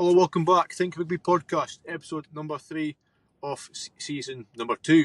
Hello, welcome back. Think Rugby podcast, episode number 3 of season number 2.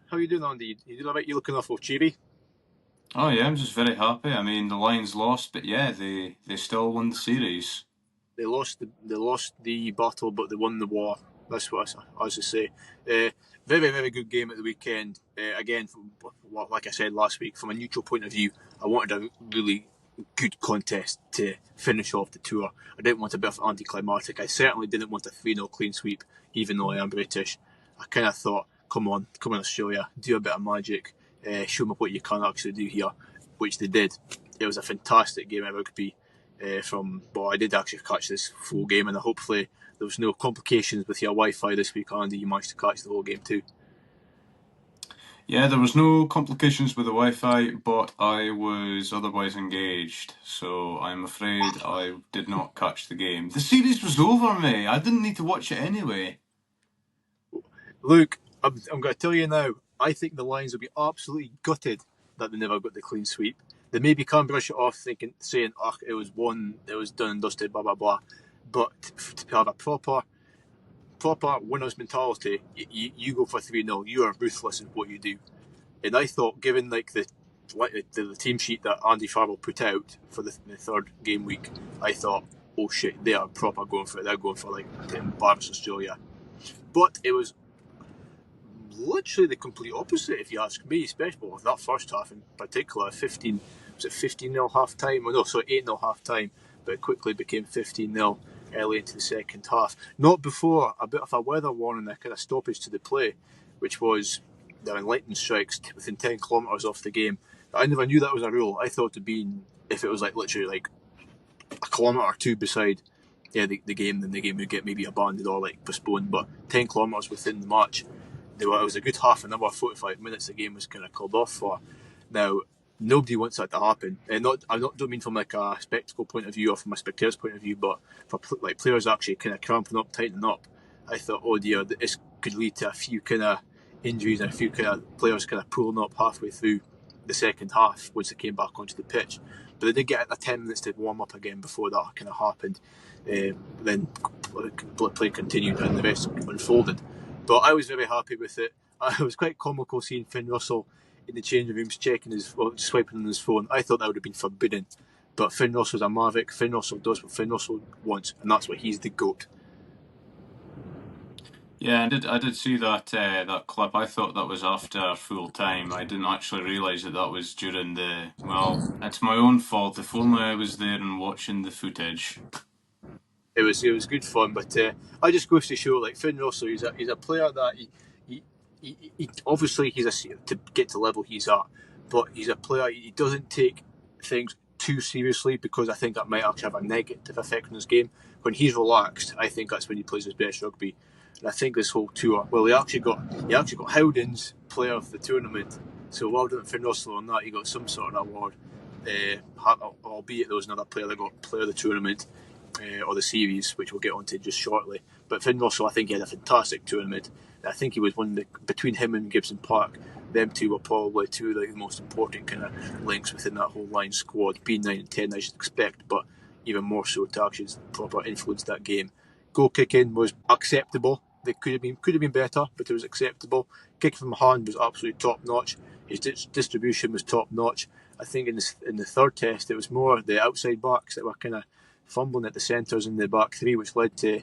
How are you doing, Andy? You doing alright? You looking awful cheery? Oh yeah, I'm just very happy. I mean, the Lions lost, but yeah, they still won the series. They lost the battle, but they won the war. That's what I was to say. Very, very good game at the weekend. Again, like I said last week, from a neutral point of view, I wanted a really good contest to finish off the tour. I didn't want a bit of anticlimactic. I certainly didn't want a 3-0 clean sweep, even though I am British. I kind of thought, come on Australia, do a bit of magic, show me what you can actually do here, which they did. It was a fantastic game of rugby. I did actually catch this full game, and hopefully there was no complications with your Wi-Fi this week, Andy. You managed to catch the whole game too. Yeah, there was no complications with the Wi-Fi, but I was otherwise engaged, so I'm afraid I did not catch the game. The series was over, mate. I didn't need to watch it anyway. Look, I'm going to tell you now, I think the Lions will be absolutely gutted that they never got the clean sweep. They maybe can brush it off saying, it was won, it was done and dusted, blah, blah, blah. But to have a proper winner's mentality, you go for 3-0. You are ruthless in what you do. And I thought, given the team sheet that Andy Farrell put out for the third game week, I thought, oh shit, they are proper going for it. They're going for to embarrass Australia. But it was literally the complete opposite, if you ask me, especially with that first half in particular. 15-0 half time? Oh no, sorry, 8-0 half time, but it quickly became 15-0 early into the second half. Not before a bit of a weather warning, a kind of stoppage to the play, which was there were lightning strikes within 10 kilometres off the game. I never knew that was a rule. I thought it'd been, if it was literally a kilometre or two beside the game, then the game would get maybe abandoned or postponed. But 10 kilometres within the match, it was a good half an hour, 45 minutes the game was kind of called off for. Now, nobody wants that to happen. And don't mean from a spectacle point of view or from a spectator's point of view, but for players actually kind of cramping up, tightening up. I thought, oh dear, this could lead to a few kind of injuries and a few kind of players kind of pulling up halfway through the second half once they came back onto the pitch. But they did get 10 minutes to warm up again before that kind of happened. Then play continued and the rest unfolded. But I was very happy with it. It was quite comical seeing Finn Russell in the changing rooms swiping on his phone. I thought that would have been forbidden. But Finn Russell's a maverick. Finn Russell does what Finn Russell wants, and that's why he's the GOAT. Yeah, I did see that clip. I thought that was after full time. I didn't actually realise that was during it's my own fault. If only I was there and watching the footage. It was good fun, but I just goes to show Finn Russell, he's a player that he obviously to get to the level he's at, but he's a player, he doesn't take things too seriously, because I think that might actually have a negative effect on his game. When he's relaxed, I think that's when he plays his best rugby. And I think this whole tour, he actually got Howden's player of the tournament, so well done Finn Russell on that. He got some sort of award, albeit there was another player that got player of the tournament or the series, which we'll get onto just shortly. But Finn Russell, I think he had a fantastic tournament. I think he was between him and Gibson Park, them two were probably two of the most important kind of links within that whole line squad. Being 9 and 10, I should expect, but even more so to actually proper influence that game. Goal kicking was acceptable. They could have been better, but it was acceptable. Kicking from hand was absolutely top notch. His distribution was top notch. I think in the third test, it was more the outside backs that were kind of fumbling at the centres in the back three, which led to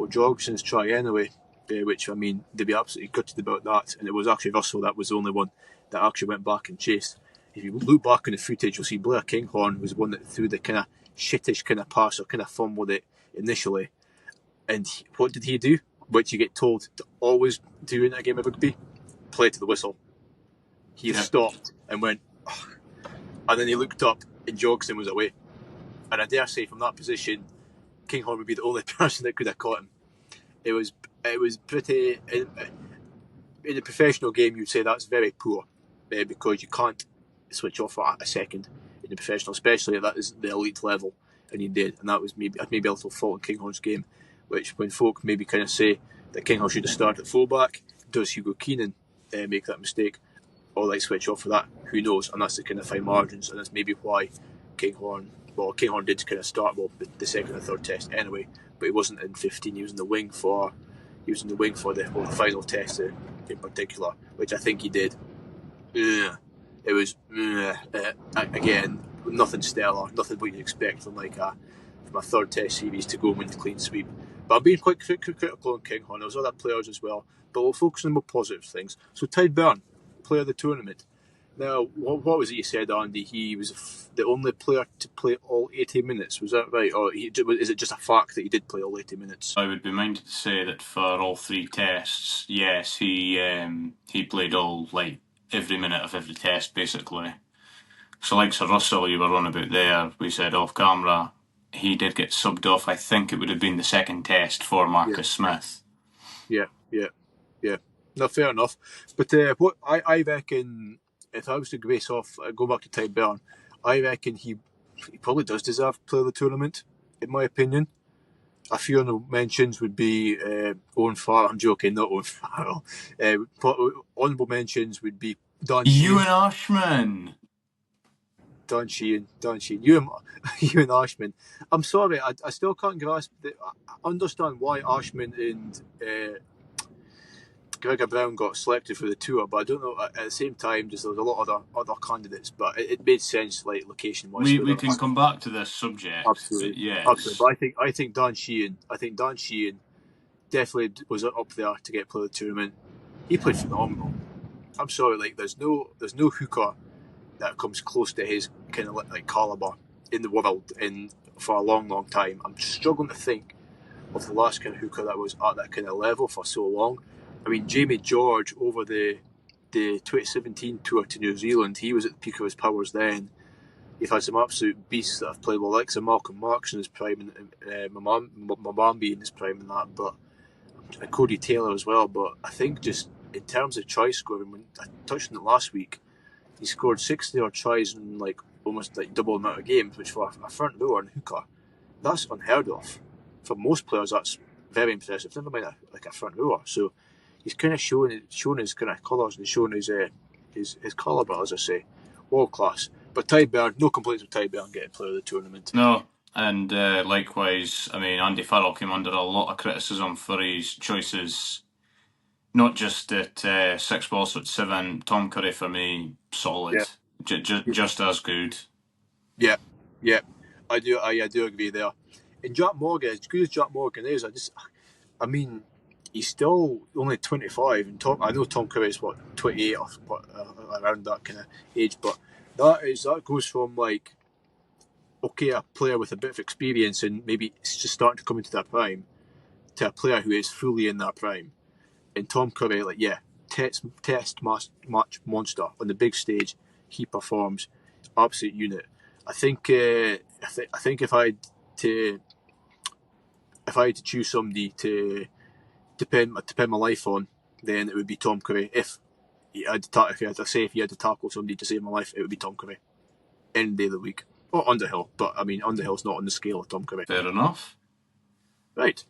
Jorgensen's try anyway, which, I mean, they'd be absolutely gutted about that. And it was actually Russell that was the only one that actually went back and chased. If you look back in the footage, you'll see Blair Kinghorn was one that threw the kind of shittish kind of pass or kind of fumbled it initially. And what did he do? Which you get told to always do in a game of rugby: play to the whistle. He stopped and went, oh. And then he looked up and Jorgensen was away. And I dare say from that position, Kinghorn would be the only person that could have caught him. It was pretty, in a professional game, you'd say that's very poor, because you can't switch off for a second in the professional, especially if that is the elite level, and he did. And that was maybe a little fault in Kinghorn's game, which when folk maybe kind of say that Kinghorn should have started at fullback, does Hugo Keenan make that mistake, or switch off for that? Who knows? And that's the kind of fine margins, and that's maybe why Kinghorn did kind of start the second and third test anyway, but he wasn't in 15. He was in the wing for the final test in particular, which I think he did. It was again nothing stellar, nothing what you'd expect from a third test series to go and win the clean sweep. But I'm being quite critical on Kinghorn. There's other players as well, but we'll focus on more positive things. So Tide Byrne, player of the tournament. Now, what was it you said, Andy? He was the only player to play all 80 minutes. Was that right? Or is it just a fact that he did play all 80 minutes? I would be minded to say that for all 3 tests, yes, he played all, like, every minute of every test, basically. So like Sir Russell, you were on about there, we said off camera, he did get subbed off. I think it would have been the second test for Marcus Smith. Yeah. No, fair enough. But what I reckon, if I was to go back to Tide Byrne, I reckon he probably does deserve player of the tournament, in my opinion. A few honourable mentions would be Owen Farrell. I'm joking, not Owen Farrell. Honourable mentions would be Don Sheehan. Ewan Ashman. Don Sheehan. Ewan Ashman. I'm sorry, I still can't grasp I understand why Ashman and Gregor Brown got selected for the tour, but I don't know. At the same time, there was a lot of other candidates, but it made sense, like location wise. We can come back to this subject. Absolutely, yes. Absolutely. But I think Don Sheehan definitely was up there to get player of the tournament. He played phenomenal. I'm sorry, like there's no hooker that comes close to his kind of like caliber in the world for a long time. I'm struggling to think of the last kind of hooker that was at that kind of level for so long. I mean, Jamie George over the 2017 tour to New Zealand, he was at the peak of his powers then. You've had some absolute beasts that have played well, like Malcolm Marks in his prime, and Mamambi in his prime and that, but and Cody Taylor as well. But I think just in terms of try scoring, when I touched on it last week, he scored 60 odd tries in like almost like double amount of games, which for a front rower and hooker, that's unheard of. For most players, that's very impressive. Never mind a front rower. So he's kind of shown his kind of colours and shown his calibre, as I say, world class. But Tide Byrne, no complaints with Tide Byrne getting player of the tournament. No, and likewise, I mean, Andy Farrell came under a lot of criticism for his choices, not just at 6 balls, but 7. Tom Curry, for me, solid. Yeah. Just as good. Yeah. I do agree there. And Jack Morgan, as good as Jack Morgan is, I mean, he's still only 25. And I know Tom Curry is 28 or around that kind of age, but that goes from like, okay, a player with a bit of experience and maybe it's just starting to come into their prime, to a player who is fully in their prime. And Tom Curry, test match monster on the big stage. He performs, absolute unit. I think if I had to choose somebody to depend my life on, then it would be Tom Curry. If you had to tackle somebody to save my life, it would be Tom Curry any day of the week. Or Underhill, but I mean Underhill's not on the scale of Tom Curry. Fair enough. Right.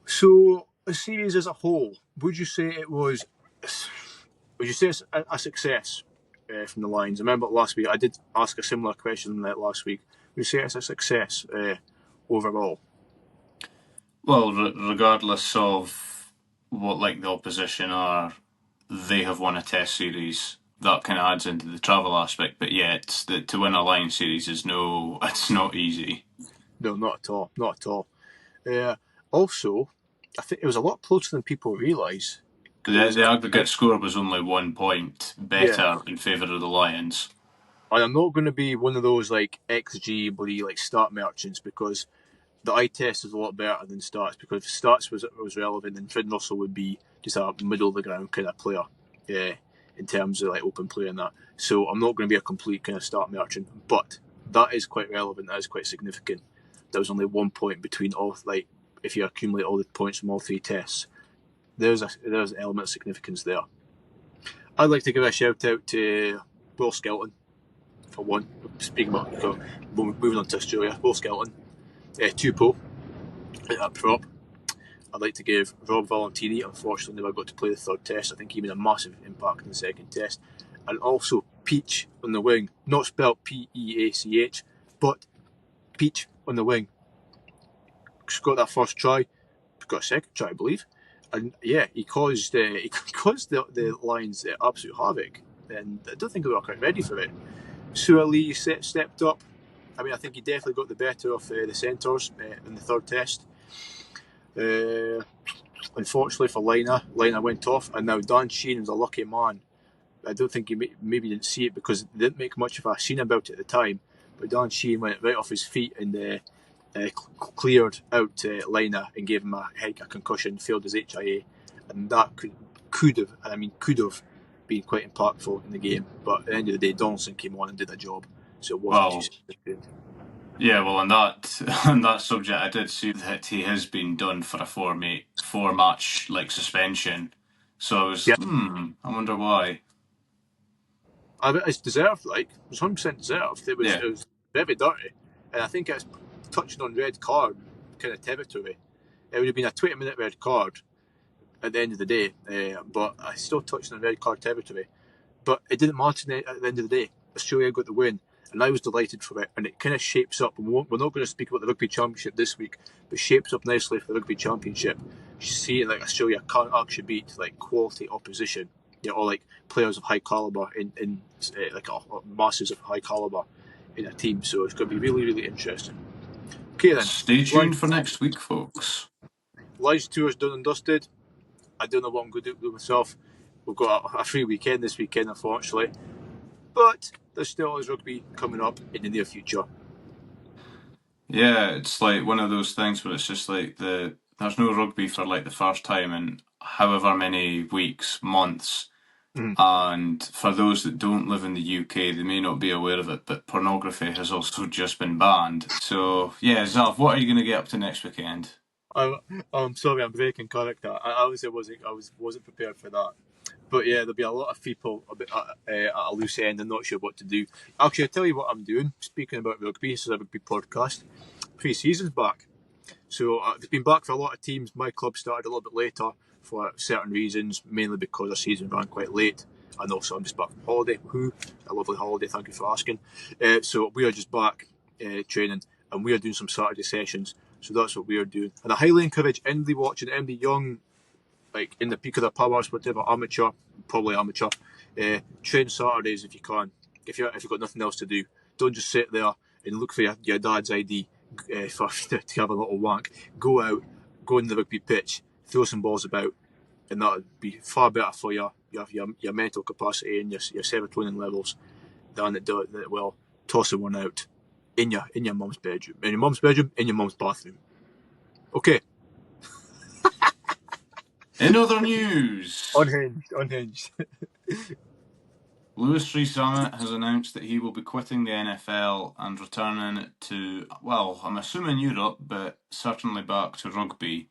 So the series as a whole, would you say it's a success from the Lions? I remember last week I did ask a similar question last week. Would you say it's a success overall? Well, regardless of what the opposition are, they have won a test series. That kind of adds into the travel aspect, but yeah, to win a Lions series it's not easy. No, not at all. Also, I think it was a lot closer than people realise. The aggregate score was only 1 point better in favour of the Lions. And I'm not going to be one of those XG bloody stat merchants, because the eye test is a lot better than stats, because if stats was relevant, then Finn Russell would be just a middle of the ground kind of player in terms of open play and that. So I'm not going to be a complete kind of stat merchant, but that is quite relevant. That is quite significant. There was only 1 point between all, if you accumulate all the points from all 3 tests. There's an element of significance there. I'd like to give a shout out to Will Skelton for one. Speaking about moving on to Australia, Will Skelton, Tupou at prop. I'd like to give Rob Valentini. Unfortunately, never got to play the third test. I think he made a massive impact in the second test. And also Peach on the wing, not spelled Peach, but Peach on the wing. got that first try, got a second try, I believe, and yeah, he caused the Lions absolute havoc, and I don't think they were quite ready for it. S2E3 stepped up. I mean, I think he definitely got the better of the centres in the third test. Unfortunately for Lina went off, and now Dan Sheehan was a lucky man. I don't think he maybe didn't see it because they didn't make much of a scene about it at the time. But Dan Sheehan went right off his feet and cleared out Lina and gave him a concussion, failed his HIA, and that could have been quite impactful in the game. But at the end of the day, Donaldson came on and did a job, so it wasn't too significant. Yeah, well, on that subject, I did see that he has been done for a four match suspension. So I was, I wonder why. It's deserved, it was 100% deserved. It was very dirty, and I think it's touching on red card kind of territory. It would have been a 20-minute red card at the end of the day, but I still touched on red card territory. But it didn't matter at the end of the day. Australia got the win, and I was delighted for it. And it kind of shapes up. And we're not going to speak about the Rugby Championship this week, but shapes up nicely for the Rugby Championship. You see, Australia can't actually beat quality opposition, or players of high caliber in masses of high caliber in a team. So it's going to be really, really interesting. Okay then. Stay tuned for next week, folks. Lions tour's done and dusted. I don't know what I'm going to do with myself. We've got a free weekend this weekend, unfortunately. But there still is rugby coming up in the near future. Yeah, it's one of those things where it's just there's no rugby for the first time in however many weeks, months. And for those that don't live in the UK, they may not be aware of it, but pornography has also just been banned. So, yeah, Zav, what are you going to get up to next weekend? I'm sorry, I'm breaking character. I obviously wasn't prepared for that. But yeah, there'll be a lot of people at a loose end and not sure what to do. Actually, I'll tell you what I'm doing. Speaking about rugby, this is a rugby podcast. Pre-season's back. So it's been back for a lot of teams. My club started a little bit later for certain reasons, mainly because our season ran quite late. And also I'm just back from holiday. A lovely holiday, thank you for asking. So we are just back training, and we are doing some Saturday sessions. So that's what we are doing. And I highly encourage anybody watching, anybody young, in the peak of their powers, whatever, probably amateur, train Saturdays if you can. If you've got nothing else to do, don't just sit there and look for your dad's ID to have a little wank. Go out, go in the rugby pitch, throw some balls about, and that would be far better for your mental capacity and your serotonin levels than it will tossing one out in your mum's bedroom, in your mum's bathroom. Okay. In other news, unhinged. Lewis Rees-Zammit has announced that he will be quitting the NFL and returning to, well, I'm assuming Europe, but certainly back to rugby.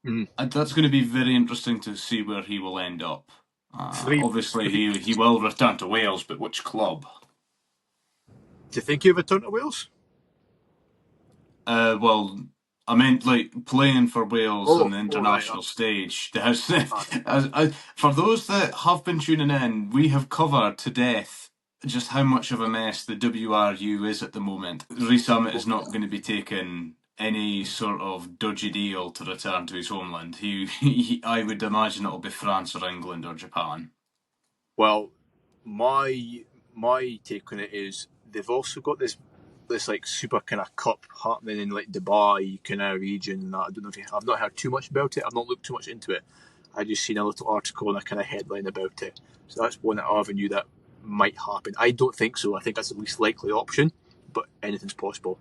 And that's going to be very interesting to see where he will end up. Obviously, he will return to Wales, but which club? Do you think he'll return to Wales? Well, I meant playing for Wales on the international stage. For those that have been tuning in, we have covered to death just how much of a mess the WRU is at the moment. Rees-Zammit is not going to be taking any sort of dodgy deal to return to his homeland. I would imagine it'll be France or England or Japan. Well, my take on it is they've also got this super kind of cup happening in Dubai kind of region and that. I don't know if I've not heard too much about it. I've not looked too much into it. I just seen a little article and a kind of headline about it. So that's one avenue that might happen. I don't think so. I think that's the least likely option, but anything's possible.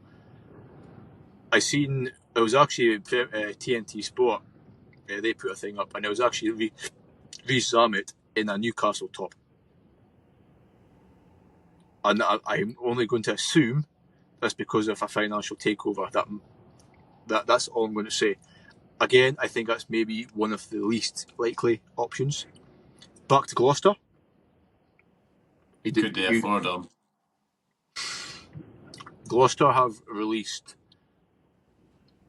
It was actually TNT Sport. They put a thing up, and it was actually Rees-Zammit in a Newcastle top. And I'm only going to assume that's because of a financial takeover. That's all I'm going to say. Again, I think that's maybe one of the least likely options. Back to Gloucester. Could they afford them? Gloucester have released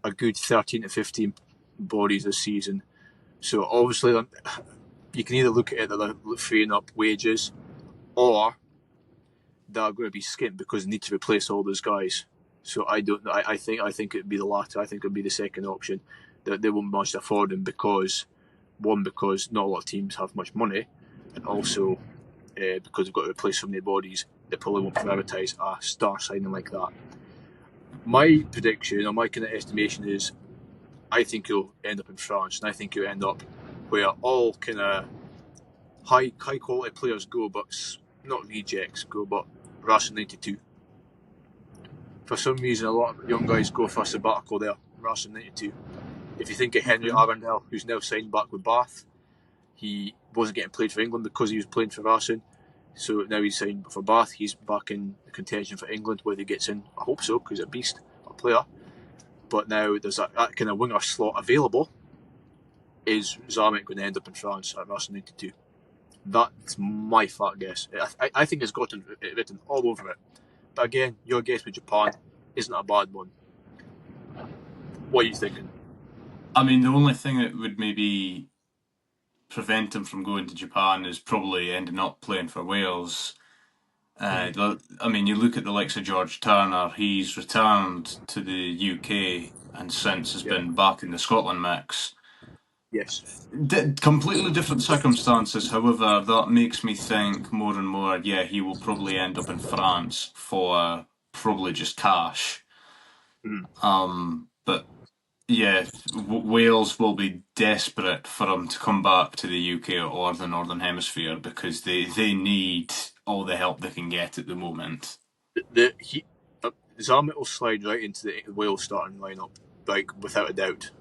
a good 13 to 15 bodies this season. So obviously, you can either look at it that they're freeing up wages, or they're going to be skint because they need to replace all those guys. So I don't. I think it'd be the latter. I think it'd be the second option. That they won't manage to afford him because not a lot of teams have much money, and also because they've got to replace so many bodies, they probably won't prioritise a star signing like that. My prediction or my kind of estimation is, I think he'll end up in France, and I think he'll end up where all kind of high quality players go, but not rejects go, but Racing 92. For some reason, a lot of young guys go for a sabbatical there, Racing 92. If you think of Henry Arundel, who's now signed back with Bath, he wasn't getting played for England because he was playing for Racing. So now he's signed for Bath. He's back in contention for England, whether he gets in. I hope so, because he's a beast, a player. But now there's that kind of winger slot available. Is Zamet going to end up in France at Racing 92? That's my fat guess. I think it's got it written all over it. But again, your guess with Japan isn't a bad one. What are you thinking? I mean, the only thing that would maybe prevent him from going to Japan is probably ending up playing for Wales. I mean, you look at the likes of George Turner, he's returned to the UK and since has been back in the Scotland mix. Yes. Completely different circumstances, however, that makes me think more and more, yeah, he will probably end up in France for probably just cash. But yeah, Wales will be desperate for him to come back to the UK or the Northern Hemisphere because they need all the help they can get at the moment. Zamet will slide right into the Wales starting lineup, like without a doubt.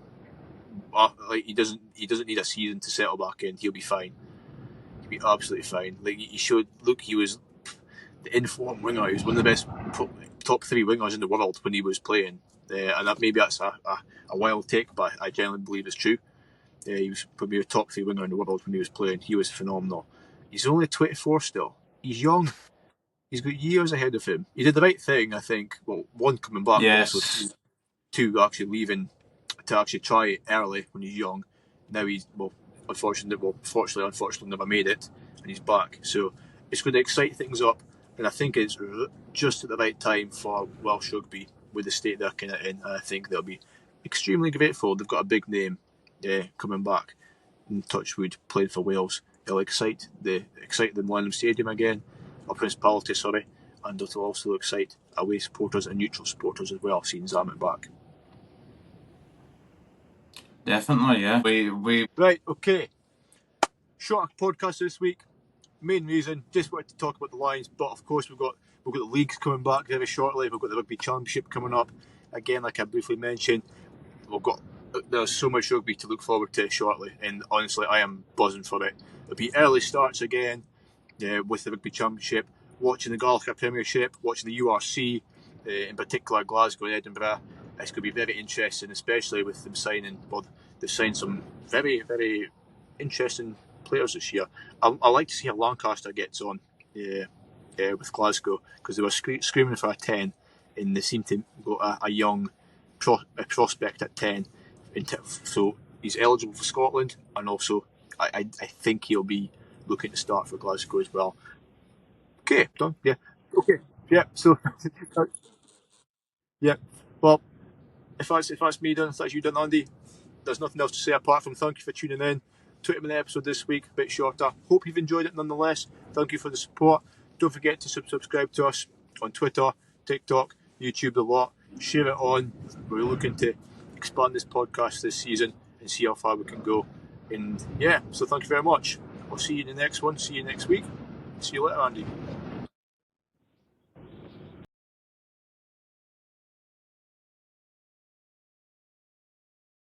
Like he doesn't need a season to settle back in. He'll be fine. He'll be absolutely fine. Like he showed. Look, he was the informed winger. He was one of the best top 3 wingers in the world when he was playing. And maybe that's a wild take, but I genuinely believe it's true. He was probably a top 3 winger in the world when he was playing. He was phenomenal. He's only 24 still. He's young. He's got years ahead of him. He did the right thing, I think. Well, one, coming back, yes. but also two, actually leaving to actually try it early when he's young. Now he's, unfortunately, never made it, and he's back. So it's going to excite things up, and I think it's just at the right time for Welsh rugby with the state they're kind of in. And I think they'll be extremely grateful. They've got a big name coming back in Touchwood playing for Wales. It'll excite the Millennium Stadium again, or Principality, sorry, and it'll also excite away supporters and neutral supporters as well, seeing Zamet back. Definitely, yeah. Right, okay. Short podcast this week. Main reason, just wanted to talk about the Lions, but of course we've got the leagues coming back very shortly. We've got the Rugby Championship coming up. Again, like I briefly mentioned, there's so much rugby to look forward to shortly, and honestly, I am buzzing for it. There'll be early starts again with the Rugby Championship, watching the Gallagher Premiership, watching the URC, in particular Glasgow and Edinburgh. It's going to be very interesting, especially with them signing. Well, they've signed some very, very interesting players this year. I like to see how Lancaster gets on with Glasgow, because they were screaming for a 10, and they seem to got a young prospect at 10. So he's eligible for Scotland, and also I think he'll be looking to start for Glasgow as well. Okay, done. Yeah. Okay. Yeah. So yeah. Well, if that's me done, if that's you done, Andy, there's nothing else to say apart from thank you for tuning in. 20-minute episode this week, a bit shorter. Hope you've enjoyed it nonetheless. Thank you for the support. Don't forget to subscribe to us on Twitter, TikTok, YouTube, the lot. Share it on. We're looking to expand this podcast this season and see how far we can go. And yeah, so thank you very much. I'll see you in the next one. See you next week. See you later, Andy.